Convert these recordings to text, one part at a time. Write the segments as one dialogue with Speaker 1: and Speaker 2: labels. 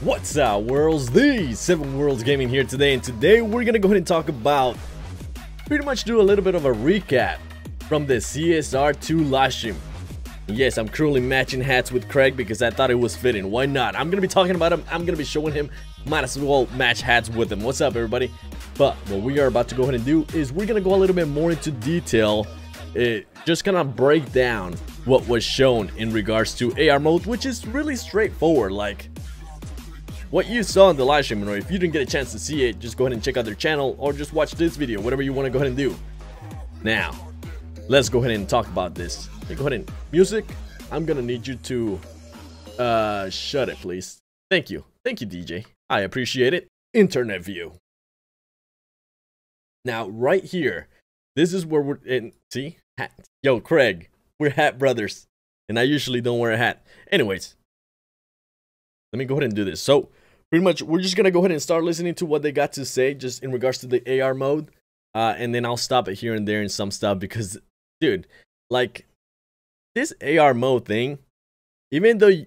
Speaker 1: What's up, worlds? The 7 Worlds Gaming here today, and today we're gonna go ahead and talk about, pretty much do a little bit of a recap from the CSR 2 live stream. Yes, I'm currently matching hats with Craig because I thought it was fitting. Why not? I'm gonna be talking about him, I'm gonna be showing him, might as well match hats with him. What's up, everybody? But what we are about to go ahead and do is we're gonna go a little bit more into detail, just gonna break down what was shown in regards to AR mode, which is really straightforward. Like what you saw in the live stream, or if you didn't get a chance to see it, just go ahead and check out their channel or just watch this video, whatever you want to go ahead and do. Now, let's go ahead and talk about this. Okay, go ahead and music. I'm gonna need you to shut it, please. Thank you, DJ. I appreciate it. Internet view. Now, right here, this is where we're in. See, hat. Yo, Craig, we're hat brothers, and I usually don't wear a hat. Anyways, let me go ahead and do this. So pretty much we're just gonna go ahead and start listening to what they got to say just in regards to the AR mode, and then I'll stop it here and there in some stuff because, dude, like this AR mode thing, even though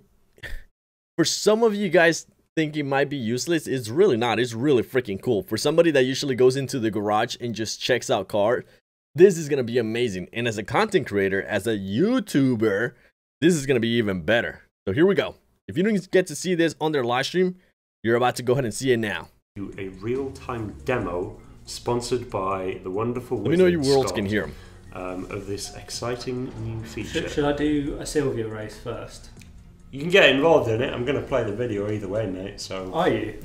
Speaker 1: for some of you guys think it might be useless, it's really not. It's really freaking cool. For somebody that usually goes into the garage and just checks out cars, this is gonna be amazing. And as a content creator, as a YouTuber, this is gonna be even better. So here we go. If you didn't get to see this on their live stream, you're about to go ahead and see it now.
Speaker 2: A real-time demo sponsored by the wonderful
Speaker 1: Let me know your worlds can hear
Speaker 2: them. Of this exciting new feature.
Speaker 3: Should I do a Sylvia race first?
Speaker 2: You can get involved in it. I'm going to play the video either way, mate. So
Speaker 3: are you?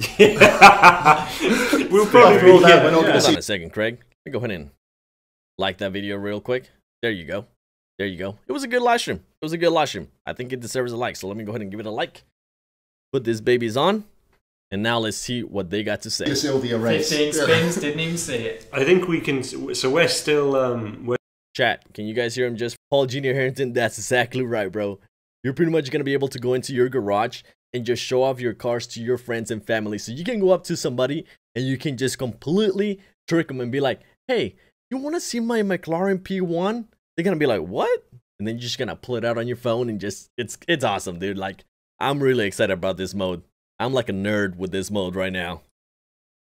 Speaker 2: We'll probably
Speaker 1: Hold on a second, Craig. Let me go ahead and like that video real quick. There you go. There you go. It was a good live stream. It was a good live stream. I think it deserves a like. So let me go ahead and give it a like. Put this babies on. And now let's see what they got to say.
Speaker 4: Sylvia race.
Speaker 5: 15 spins, didn't even see it.
Speaker 2: I think we can. So we're still.
Speaker 1: Chat, can you guys hear him? Just Paul Jr. Harrington. That's exactly right, bro. You're pretty much going to be able to go into your garage and just show off your cars to your friends and family. So you can go up to somebody and you can just completely trick them and be like, hey, you want to see my McLaren P1? They're going to be like, what? And then you're just going to pull it out on your phone and just, it's awesome, dude. Like, I'm really excited about this mode. I'm like a nerd with this mode right now.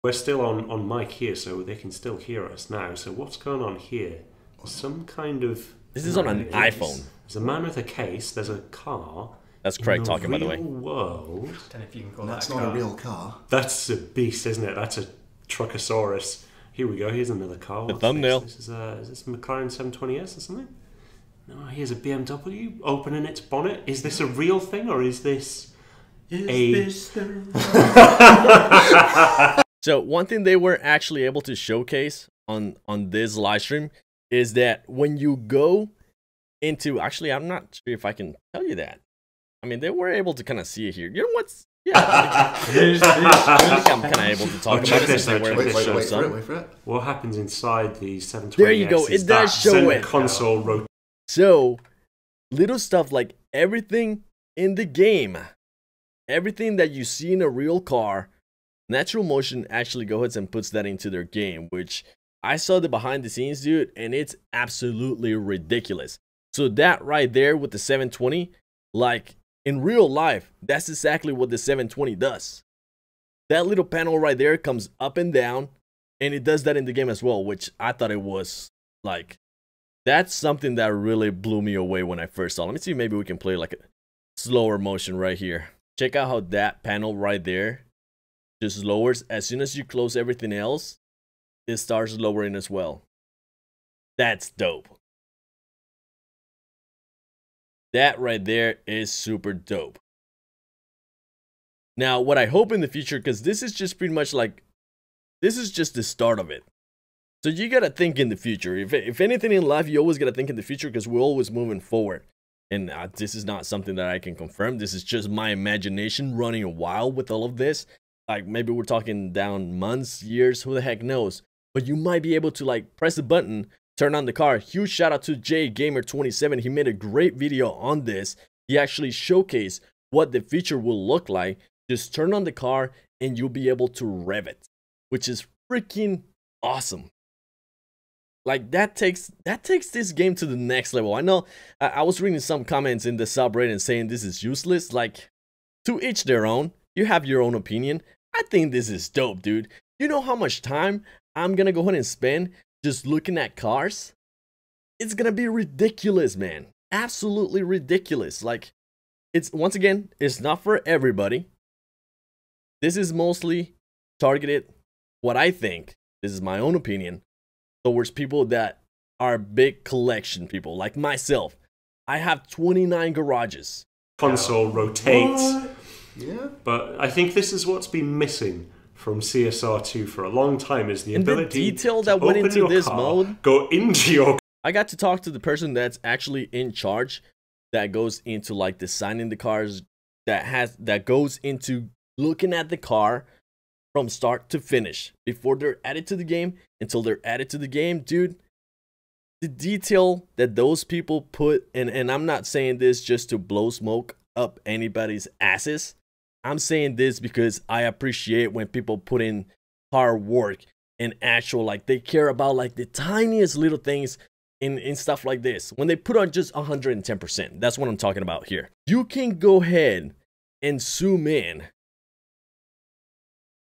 Speaker 2: We're still on mic here, so they can still hear us now. So what's going on here? Some kind of...
Speaker 1: This is on an iPhone.
Speaker 2: There's a man with a case. There's a car.
Speaker 1: That's Craig talking, by the way.
Speaker 2: World.
Speaker 5: I don't know if you can call
Speaker 4: That's
Speaker 5: that
Speaker 4: not a real car.
Speaker 2: That's a beast, isn't it? That's a Truckosaurus. Here we go. Here's another car.
Speaker 1: The thumbnail.
Speaker 2: This is this McLaren 720S or something? No, here's a BMW opening its bonnet. Is this a real thing or is this...
Speaker 1: So one thing they were actually able to showcase on this live stream is that when you go into, actually I'm not sure if I can tell you that. I mean, they were able to kind of see it here. You know what's, yeah, I think I'm kind of able to talk about it.
Speaker 4: Wait for it.
Speaker 2: What happens inside the 720S?
Speaker 1: There you go. It does show it.
Speaker 2: Console rotate.
Speaker 1: So little stuff like everything in the game, everything that you see in a real car, Natural Motion actually goes and puts that into their game, which I saw the behind the scenes, dude, and it's absolutely ridiculous. So that right there with the 720, like in real life, that's exactly what the 720 does. That little panel right there comes up and down, and it does that in the game as well, which I thought it was like, that's something that really blew me away when I first saw it. Let me see, maybe we can play like a slower motion right here. Check out how that panel right there just lowers. As soon as you close everything else, it starts lowering as well. That's dope. That right there is super dope. Now, what I hope in the future, because this is just pretty much like, this is just the start of it. So you got to think in the future. If anything in life, you always got to think in the future because we're always moving forward. And this is not something that I can confirm. This is just my imagination running wild with all of this. Like maybe we're talking down months, years, who the heck knows. But you might be able to like press the button, turn on the car. Huge shout out to JGamer27. He made a great video on this. He actually showcased what the feature will look like. Just turn on the car and you'll be able to rev it, which is freaking awesome. Like that takes this game to the next level. I know I was reading some comments in the subreddit saying this is useless. Like, to each their own. You have your own opinion. I think this is dope, dude. You know how much time I'm gonna go ahead and spend just looking at cars? It's gonna be ridiculous, man. Absolutely ridiculous. Like, it's, once again, it's not for everybody. This is mostly targeted, what I think, this is my own opinion, towards people that are big collection people, like myself. I have 29 garages.
Speaker 2: Console rotates.
Speaker 4: What? Yeah.
Speaker 2: But I think this is what's been missing from CSR2 for a long time, is the ability
Speaker 1: the detail
Speaker 2: to
Speaker 1: that went
Speaker 2: open
Speaker 1: into
Speaker 2: your
Speaker 1: this
Speaker 2: car,
Speaker 1: mode.
Speaker 2: go into your.
Speaker 1: I got to talk to the person that's actually in charge, that goes into like designing the cars, that goes into looking at the car from start to finish before they're added to the game, until they're added to the game, dude. The detail that those people put, and I'm not saying this just to blow smoke up anybody's asses. I'm saying this because I appreciate when people put in hard work and actual, like, they care about like the tiniest little things in stuff like this. When they put on just 110%, that's what I'm talking about here. You can go ahead and zoom in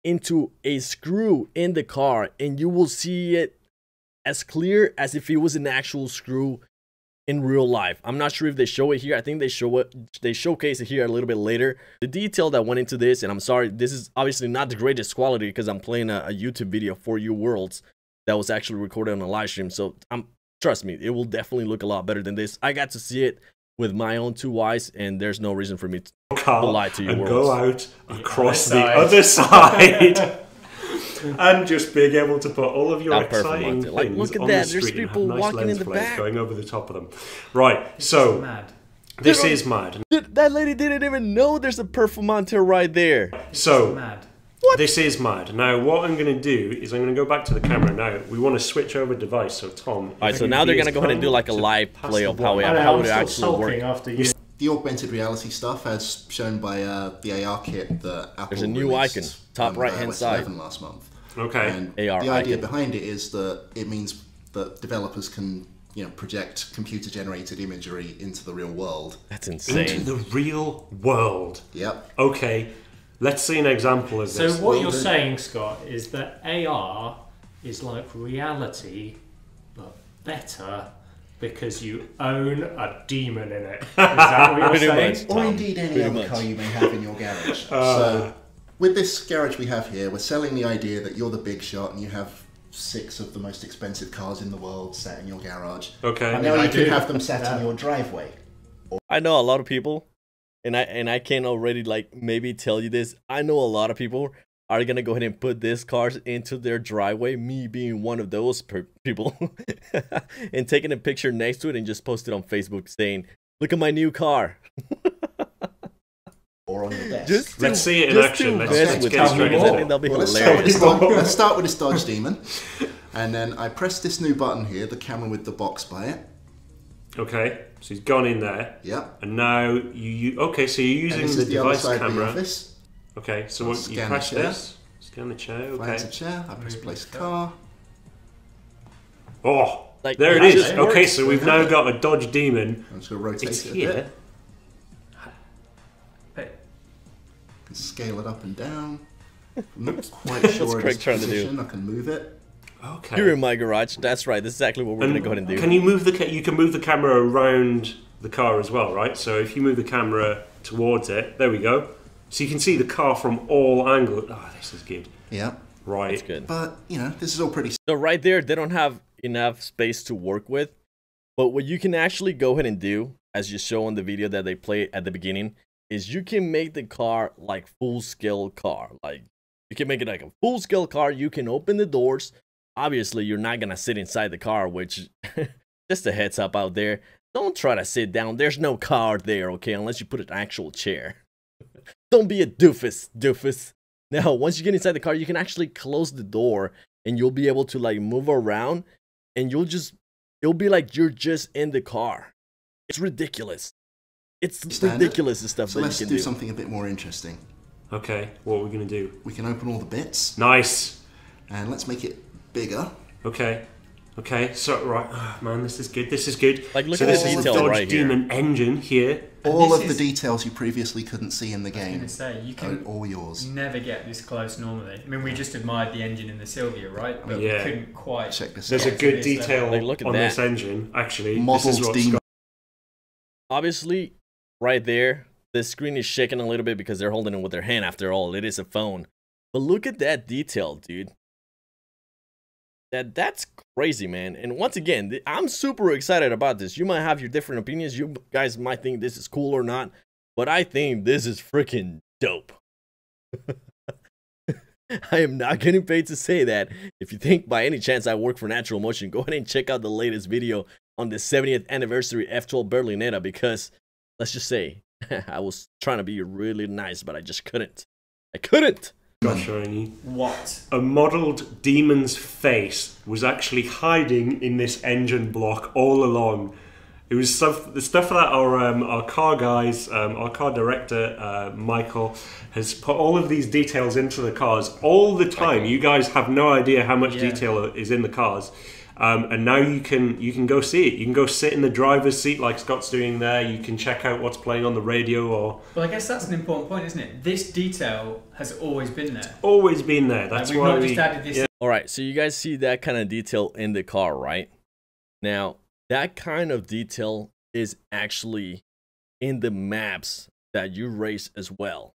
Speaker 1: into a screw in the car and you will see it as clear as if it was an actual screw in real life. I'm not sure if they show it here. I think they showcase it here a little bit later. The detail that went into this, and I'm sorry, this is obviously not the greatest quality because I'm playing a YouTube video for you worlds that was actually recorded on a live stream. So trust me, it will definitely look a lot better than this. I got to see it with my own 2 eyes, and there's no reason for me to lie to you
Speaker 2: and
Speaker 1: worlds.
Speaker 2: go out across the other side. And just being able to put all of your exciting things
Speaker 1: like, look at
Speaker 2: on
Speaker 1: that.
Speaker 2: the
Speaker 1: There's
Speaker 2: screen and have
Speaker 1: people
Speaker 2: nice
Speaker 1: walking
Speaker 2: lens
Speaker 1: in the
Speaker 2: flares
Speaker 1: back.
Speaker 2: going over the top of them. Right, so
Speaker 5: Mad.
Speaker 2: this is mad.
Speaker 1: Dude, that lady didn't even know there's a performanter right there.
Speaker 2: So
Speaker 5: Mad.
Speaker 2: this is mad. Now, what I'm going to do is I'm going to go back to the camera. Now, we want to switch over device. So, Tom.
Speaker 1: All right, so now they're going to go ahead and do like a live play of how it actually works.
Speaker 3: After you.
Speaker 4: The augmented reality stuff, as shown by the AR kit that Apple
Speaker 1: There's a new
Speaker 4: released
Speaker 1: icon, top
Speaker 4: on
Speaker 1: right-hand
Speaker 4: iOS
Speaker 1: side.
Speaker 4: 11 last month.
Speaker 2: Okay.
Speaker 4: And
Speaker 1: AR
Speaker 4: the idea
Speaker 1: icon.
Speaker 4: behind it is that it means that developers can, project computer-generated imagery into the real world.
Speaker 1: That's insane.
Speaker 2: Into the real world.
Speaker 4: Yep.
Speaker 2: Okay, let's see an example of
Speaker 3: So
Speaker 2: this.
Speaker 3: what you're saying, Scott, is that AR is like reality, but better because you own a demon in it. Is that what you're
Speaker 1: Pretty
Speaker 3: saying?
Speaker 1: much.
Speaker 4: Or indeed any
Speaker 1: pretty
Speaker 4: other
Speaker 1: much.
Speaker 4: car you may have in your garage. So with this garage we have here, we're selling the idea that you're the big shot and you have 6 of the most expensive cars in the world sat in your garage.
Speaker 2: Okay.
Speaker 4: And now you can have them sat in your driveway.
Speaker 1: I know a lot of people, and I can already like maybe tell you this. I know a lot of people are gonna go ahead and put this cars into their driveway. Me being one of those people, and taking a picture next to it and just post it on Facebook saying, "Look at my new car."
Speaker 4: Or on your desk.
Speaker 2: Let's see it in action. Let's
Speaker 1: Let's
Speaker 2: get
Speaker 1: get
Speaker 2: straight
Speaker 1: I
Speaker 2: into
Speaker 1: think
Speaker 2: it.
Speaker 1: that'll be
Speaker 4: Well,
Speaker 1: hilarious.
Speaker 4: let's start with this Dodge Demon. And then I press this new button here, the camera with the box by it.
Speaker 2: Okay, so he's gone in there.
Speaker 4: Yep.
Speaker 2: And now okay, so you're
Speaker 4: And
Speaker 2: using
Speaker 4: this
Speaker 2: the
Speaker 4: is the other
Speaker 2: device
Speaker 4: side of the
Speaker 2: camera.
Speaker 4: office.
Speaker 2: Okay, so
Speaker 4: I'll
Speaker 2: what, you
Speaker 4: scan
Speaker 2: press
Speaker 4: the chair.
Speaker 2: this, scan the chair,
Speaker 4: Finds a
Speaker 2: okay.
Speaker 4: chair, I press place car.
Speaker 2: Oh,
Speaker 1: Like,
Speaker 2: there it
Speaker 1: it
Speaker 2: is.
Speaker 1: just
Speaker 2: Okay,
Speaker 1: works.
Speaker 2: so we've now got a Dodge Demon.
Speaker 4: I'm just going to rotate
Speaker 2: It's
Speaker 4: it a
Speaker 2: here.
Speaker 4: bit.
Speaker 5: But
Speaker 4: I can scale it up and down. I'm not quite sure of
Speaker 1: Craig
Speaker 4: its
Speaker 1: trying to do?
Speaker 4: position. I can move it.
Speaker 2: Okay.
Speaker 1: You're in my garage. That's right. This is exactly what we're gonna go ahead and do.
Speaker 2: Can you move you can move the camera around the car as well, right? So if you move the camera towards it, there we go. So you can see the car from all angles. Oh, this is good.
Speaker 4: Yeah.
Speaker 2: Right.
Speaker 1: That's good.
Speaker 4: But, this is all pretty
Speaker 1: So right there, they don't have enough space to work with. But what you can actually go ahead and do, as you show on the video that they play at the beginning, is you can make the car like full-scale car. Like, you can make it like a full-scale car. You can open the doors. Obviously, you're not going to sit inside the car, which, just a heads up out there. Don't try to sit down. There's no car there, okay, unless you put an actual chair. Don't be a doofus. Now, once you get inside the car, you can actually close the door and you'll be able to like move around and it'll be like you're just in the car. It's ridiculous. It's
Speaker 4: standard.
Speaker 1: ridiculous the stuff
Speaker 4: So
Speaker 1: that
Speaker 4: let's
Speaker 1: you
Speaker 4: do
Speaker 1: can do.
Speaker 4: something a bit more interesting.
Speaker 2: Okay, what are we going to do?
Speaker 4: We can open all the bits
Speaker 2: Nice.
Speaker 4: and let's make it bigger.
Speaker 2: Okay. Okay, so, right. Oh, man, this is good. This is good.
Speaker 1: Like, look
Speaker 2: so
Speaker 1: at
Speaker 2: this
Speaker 1: the
Speaker 2: is the
Speaker 1: detail
Speaker 2: Dodge
Speaker 1: right here.
Speaker 2: Demon engine here.
Speaker 4: all of the details you previously couldn't see in the game.
Speaker 5: I was going to say, you
Speaker 4: are
Speaker 5: can
Speaker 4: all yours.
Speaker 5: never get this close normally. I mean, we just admired the engine in the Sylvia, right? But
Speaker 2: Yeah.
Speaker 5: we couldn't quite.
Speaker 4: Check this
Speaker 2: There's
Speaker 4: out.
Speaker 2: a good
Speaker 5: This
Speaker 2: detail
Speaker 1: Like, look at
Speaker 2: on
Speaker 1: that.
Speaker 2: this engine, actually.
Speaker 4: Modelled
Speaker 2: This is what's
Speaker 4: demon.
Speaker 2: got
Speaker 1: Obviously, right there, the screen is shaking a little bit because they're holding it with their hand. After all, it is a phone. But look at that detail, dude. That's crazy, man. And once again, I'm super excited about this. You might have your different opinions. You guys might think this is cool or not. But I think this is freaking dope. I am not getting paid to say that. If you think by any chance I work for Natural Motion, go ahead and check out the latest video on the 70th anniversary F12 Berlinetta, because let's just say I was trying to be really nice, but I just couldn't. I couldn't.
Speaker 2: shiny.
Speaker 5: What?
Speaker 2: A modelled demon's face was actually hiding in this engine block all along. It was the stuff that our car guys, our car director Michael, has put all of these details into the cars all the time. You guys have no idea how much detail is in the cars, and now you can go see it. You can go sit in the driver's seat like Scott's doing there. You can check out what's playing on the radio. Or
Speaker 5: Well, I guess that's an important point, isn't it? This detail has always been there.
Speaker 2: always been there. That's
Speaker 5: We've
Speaker 2: why
Speaker 5: not
Speaker 2: we.
Speaker 5: just added this.
Speaker 2: yeah.
Speaker 1: All right, so you guys see that kind of detail in the car, right? Now, that kind of detail is actually in the maps that you race as well.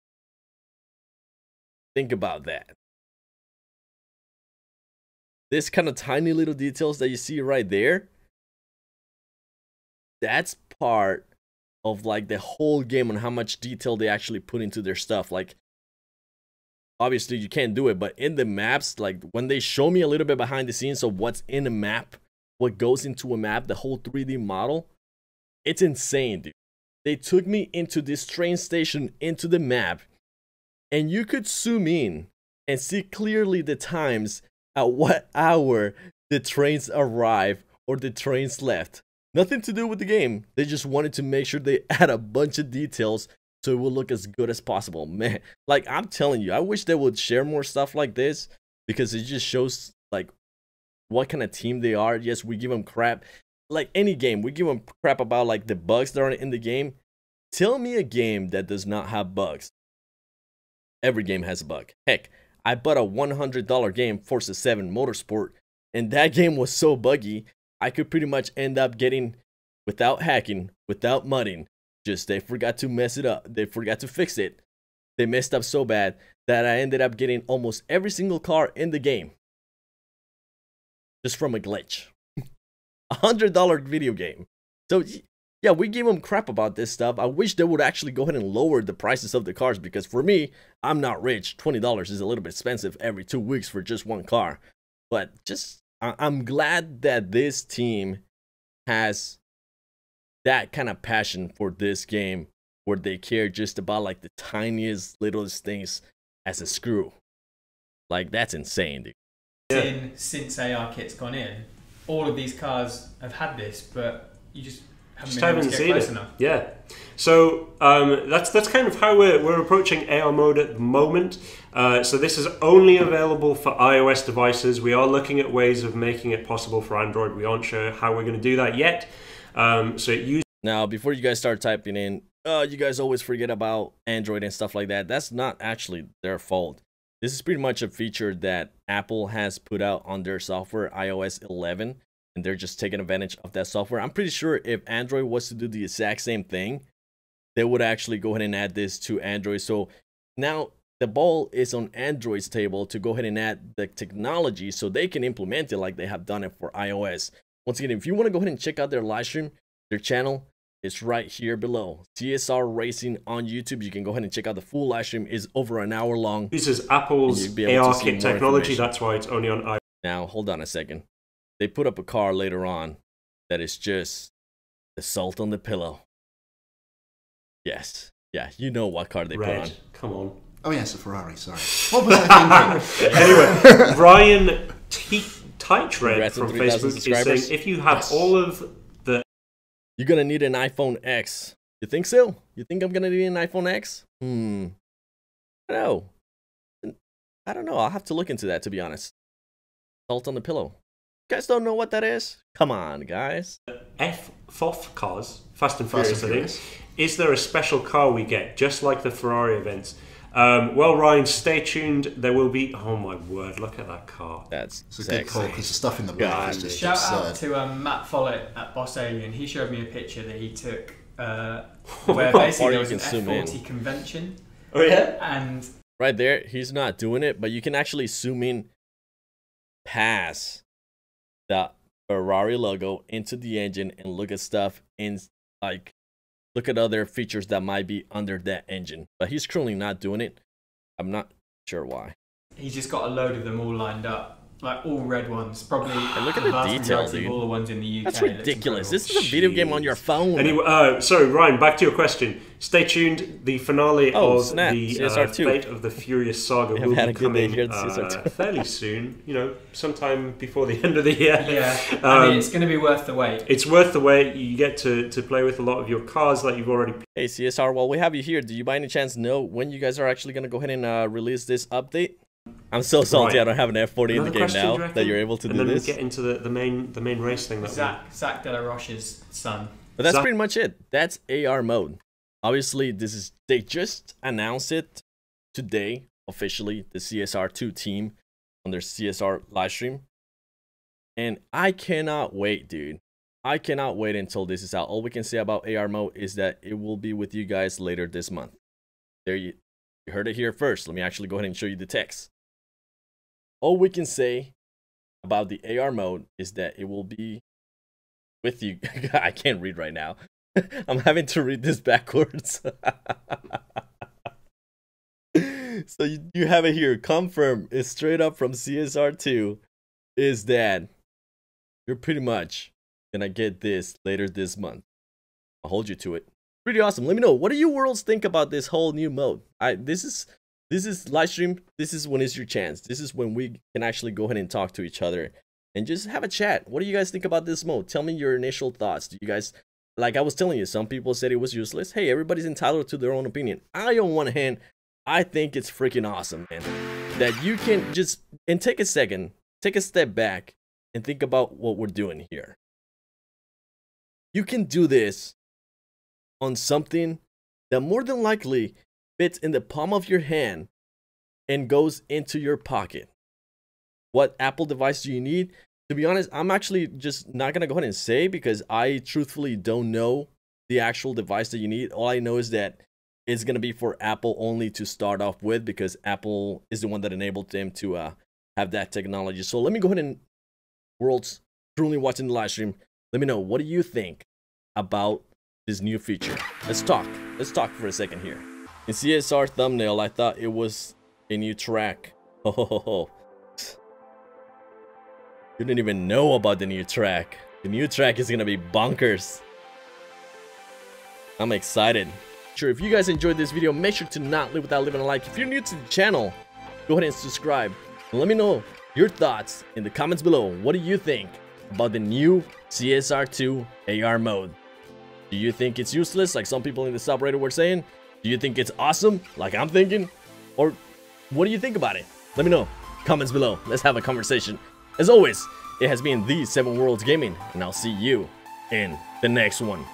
Speaker 1: Think about that. This kind of tiny little details that you see right there, that's part of like the whole game on how much detail they actually put into their stuff. Like, obviously you can't do it, but in the maps, like when they show me a little bit behind the scenes of what's in a map, what goes into a map, the whole 3D model, it's insane, dude. They took me into this train station, into the map, and you could zoom in and see clearly the times at what hour the trains arrive or the trains left. Nothing to do with the game. They just wanted to make sure they add a bunch of details so it will look as good as possible. Man, like I'm telling you, I wish they would share more stuff like this, because it just shows like what kind of team they are. Yes, we give them crap. Like any game, we give them crap about like the bugs that are in the game. Tell me a game that does not have bugs. Every game has a bug. Heck, I bought a $100 game, Forza 7 Motorsport, and that game was so buggy, I could pretty much end up getting, without hacking, without mudding, just they forgot to mess it up. They forgot to fix it. They messed up so bad that I ended up getting almost every single car in the game just from a glitch. $100 video game. So yeah, we give them crap about this stuff. I wish they would actually go ahead and lower the prices of the cars, because for me, I'm not rich. $20 is a little bit expensive every 2 weeks for just one car. But just, I'm glad that this team has that kind of passion for this game, where they care just about like the tiniest, littlest things as a screw. Like, that's insane, dude.
Speaker 5: Since AR Kit's gone in, all of these cars have had this, but you just haven't
Speaker 2: Just
Speaker 5: been able
Speaker 2: haven't
Speaker 5: to get
Speaker 2: seen
Speaker 5: close
Speaker 2: it.
Speaker 5: enough.
Speaker 2: Yeah. So that's kind of how we're approaching AR mode at the moment. So this is only available for iOS devices. We are looking at ways of making it possible for Android. We aren't sure how we're going to do that yet. So it uses.
Speaker 1: Now, before you guys start typing in, you guys always forget about Android and stuff like that. That's not actually their fault. This is pretty much a feature that Apple has put out on their software, iOS 11, and they're just taking advantage of that software. I'm pretty sure if Android was to do the exact same thing, they would actually go ahead and add this to Android. So now the ball is on Android's table to go ahead and add the technology so they can implement it like they have done it for iOS. Once again, if you want to go ahead and check out their live stream, their channel is right here below. CSR Racing on YouTube. You can go ahead and check out the full live stream. Is over an hour long.
Speaker 2: Uses Apple's AR Kit technology. That's why it's only on iOS.
Speaker 1: Now, hold on a second. They put up a car later on that is just the salt on the pillow. Yes. Yeah, you know what car they put on.
Speaker 2: Come on.
Speaker 4: Oh yes, a Ferrari, sorry. What was I thinking?
Speaker 2: Anyway, Brian Titred from
Speaker 1: 3,000
Speaker 2: Facebook is
Speaker 1: subscribers.
Speaker 2: saying, if you have all of the...
Speaker 1: You're going to need an iPhone X. You think so? You think I'm going to need an iPhone X? I don't know. I don't know. I'll have to look into that, to be honest. Salt on the pillow. You guys don't know what that is? Come on, guys.
Speaker 2: FOF cars, Fast and Furious, I think. Is there a special car we get, just like the Ferrari events? Well, Ryan, stay tuned. There will be. Oh my word! Look at that car.
Speaker 1: That's
Speaker 4: It's a good call because the stuff in the back is just
Speaker 5: Shout out
Speaker 4: absurd.
Speaker 5: to Matt Follett at Boss Alien. He showed me a picture that he took where basically there was an F40 convention.
Speaker 2: Oh yeah.
Speaker 5: And
Speaker 1: right there, he's not doing it, but you can actually zoom in past the Ferrari logo into the engine and look at stuff in like look at other features that might be under that engine. But he's currently not doing it. I'm not sure why.
Speaker 5: He's just got a load of them all lined up, like all red ones. Probably
Speaker 1: And look at the
Speaker 5: vast
Speaker 1: detail,
Speaker 5: majority of
Speaker 1: dude.
Speaker 5: all the ones in the UK.
Speaker 1: That's
Speaker 5: It looks
Speaker 1: ridiculous.
Speaker 5: incredible.
Speaker 1: This is a video game on your phone.
Speaker 2: Anyway, sorry, Ryan. Back to your question. Stay tuned. The finale of
Speaker 1: snap.
Speaker 2: the
Speaker 1: CSR2.
Speaker 2: Fate of the Furious saga
Speaker 1: We have
Speaker 2: will
Speaker 1: had
Speaker 2: be
Speaker 1: a good day
Speaker 2: coming
Speaker 1: here at CSR2.
Speaker 2: fairly soon. You know, sometime before the end of the year.
Speaker 5: Yeah, I mean, it's going to be worth the wait.
Speaker 2: It's worth the wait. You get to play with a lot of your cars that you've already.
Speaker 1: Hey CSR, while we have you here, do you by any chance know when you guys are actually going to go ahead and release this update? I'm so salty
Speaker 2: Right.
Speaker 1: I don't have an F40 in the
Speaker 2: Another
Speaker 1: game
Speaker 2: question,
Speaker 1: now
Speaker 2: do you reckon?
Speaker 1: that you're able to
Speaker 2: and
Speaker 1: do
Speaker 2: then
Speaker 1: this.
Speaker 2: we get into the main race thing that
Speaker 5: Zach De La Roche's son.
Speaker 1: But that's
Speaker 2: Zach-
Speaker 1: pretty much it. That's AR mode. Obviously, they just announced it today officially, the CSR2 team on their CSR live stream. And I cannot wait, dude. I cannot wait until this is out. All we can say about AR mode is that it will be with you guys later this month. There you heard it here first. Let me actually go ahead and show you the text. All we can say about the AR mode is that it will be with you. I can't read right now. I'm having to read this backwards. So you have it here. Confirm is straight up from CSR2 is that you're pretty much gonna get this later this month. I'll hold you to it. Pretty awesome. Let me know, what do you worlds think about this whole new mode? This is live stream. This is when it's your chance. This is when we can actually go ahead and talk to each other and just have a chat. What do you guys think about this mode? Tell me your initial thoughts. Do you guys, like I was telling you, some people said it was useless. Hey, everybody's entitled to their own opinion. On one hand, I think it's freaking awesome, man. That you can just, and take a second, take a step back and think about what we're doing here. You can do this on something that more than likely fits in the palm of your hand and goes into your pocket. What Apple device do you need? To be honest, I'm actually just not going to go ahead and say because I truthfully don't know the actual device that you need. All I know is that it's going to be for Apple only to start off with because Apple is the one that enabled them to have that technology. So let me go ahead and, worlds truly watching the live stream, let me know, what do you think about this new feature? Let's talk for a second here. In CSR thumbnail, I thought it was a new track. Oh, you didn't even know about the new track. The new track is gonna be bonkers. I'm excited. Sure, if you guys enjoyed this video, make sure to not leave without leaving a like. If you're new to the channel, go ahead and subscribe. And let me know your thoughts in the comments below. What do you think about the new CSR2 AR mode? Do you think it's useless, like some people in the subreddit were saying? Do you think it's awesome, like I'm thinking? Or what do you think about it? Let me know. Comments below. Let's have a conversation. As always, it has been the 7 Worlds Gaming, and I'll see you in the next one.